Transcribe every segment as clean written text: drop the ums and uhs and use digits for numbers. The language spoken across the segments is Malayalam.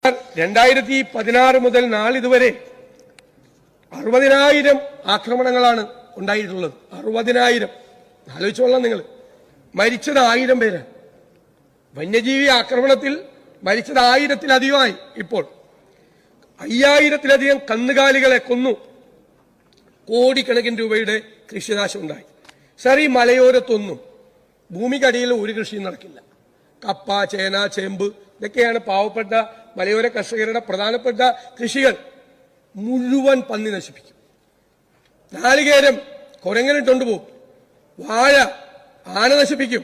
2016 മുതൽ നാളിതുവരെ 60,000 ആക്രമണങ്ങളാണ് ഉണ്ടായിട്ടുള്ളത്. 60,000. ആലോചിച്ചോളാം നിങ്ങൾ. മരിച്ചത് 1000 പേര്. വന്യജീവി ആക്രമണത്തിൽ മരിച്ചത് 1000-ത്തിലധികമായി. ഇപ്പോൾ 5000-ത്തിലധികം കന്നുകാലികളെ കൊന്നു. കോടിക്കണക്കിന് രൂപയുടെ കൃഷിനാശം ഉണ്ടായി. സാർ, ഈ മലയോരത്തൊന്നും ഭൂമിക്കടിയിൽ ഒരു കൃഷിയും നടക്കില്ല. കപ്പ, ചേന, ചേമ്പ് ഇതൊക്കെയാണ് പാവപ്പെട്ട മലയോര കർഷകരുടെ പ്രധാനപ്പെട്ട കൃഷികൾ. മുഴുവൻ പന്നി നശിപ്പിക്കും. നാളികേരം കുരങ്ങനിട്ടുകൊണ്ട് പോകും. വാഴ ആന നശിപ്പിക്കും.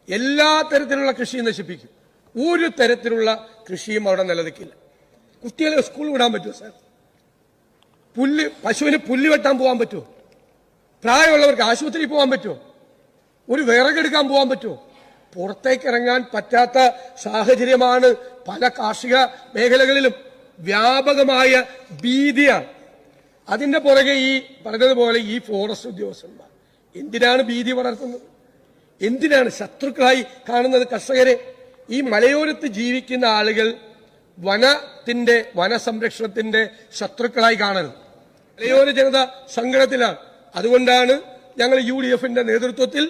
എല്ലാ തരത്തിലുള്ള കൃഷിയും നശിപ്പിക്കും. ഒരു തരത്തിലുള്ള കൃഷിയും അവിടെ നിലനിൽക്കില്ല. കുട്ടികളെ സ്കൂൾ വിടാൻ പറ്റുമോ സാർ? പശുവിന് പുല്ല് വെട്ടാൻ പോകാൻ പറ്റുമോ? പ്രായമുള്ളവർക്ക് ആശുപത്രിയിൽ പോകാൻ പറ്റുമോ? ഒരു വിറകെടുക്കാൻ പോകാൻ പറ്റുമോ? പുറത്തേക്ക് ഇറങ്ങാൻ പറ്റാത്ത സാഹചര്യമാണ് പല കാർഷിക മേഖലകളിലും. വ്യാപകമായ ഭീതിയാണ്. അതിന്റെ പുറകെ ഈ പറഞ്ഞതുപോലെ ഈ ഫോറസ്റ്റ് ഉദ്യോഗസ്ഥന്മാർ എന്തിനാണ് ഭീതി വളർത്തുന്നത്? എന്തിനാണ് ശത്രുക്കളായി കാണുന്നത് കർഷകരെ? ഈ മലയോരത്ത് ജീവിക്കുന്ന ആളുകൾ വനസംരക്ഷണത്തിന്റെ ശത്രുക്കളായി കാണരുത്. മലയോര ജനത സങ്കടത്തിലാണ്. അതുകൊണ്ടാണ് ഞങ്ങൾ UDF-ന്റെ നേതൃത്വത്തിൽ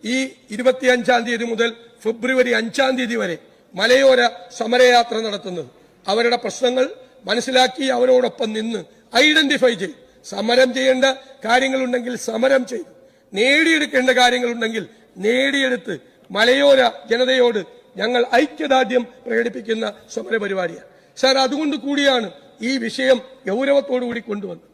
ഈ 25-ാം തീയതി മുതൽ ഫെബ്രുവരി 5-ാം തീയതി വരെ മലയോര സമരയാത്ര നടത്തുന്നത്. അവരുടെ പ്രശ്നങ്ങൾ മനസ്സിലാക്കി അവരോടൊപ്പം നിന്ന് ഐഡന്റിഫൈ ചെയ്ത് സമരം ചെയ്യേണ്ട കാര്യങ്ങളുണ്ടെങ്കിൽ സമരം ചെയ്ത്, നേടിയെടുക്കേണ്ട കാര്യങ്ങളുണ്ടെങ്കിൽ നേടിയെടുത്ത് മലയോര ജനതയോട് ഞങ്ങൾ ഐക്യദാർഢ്യം പ്രകടിപ്പിക്കുന്ന സമര പരിപാടിയാണ് സാർ. അതുകൊണ്ട് കൂടിയാണ് ഈ വിഷയം ഗൗരവത്തോടുകൂടി കൊണ്ടുവന്നത്.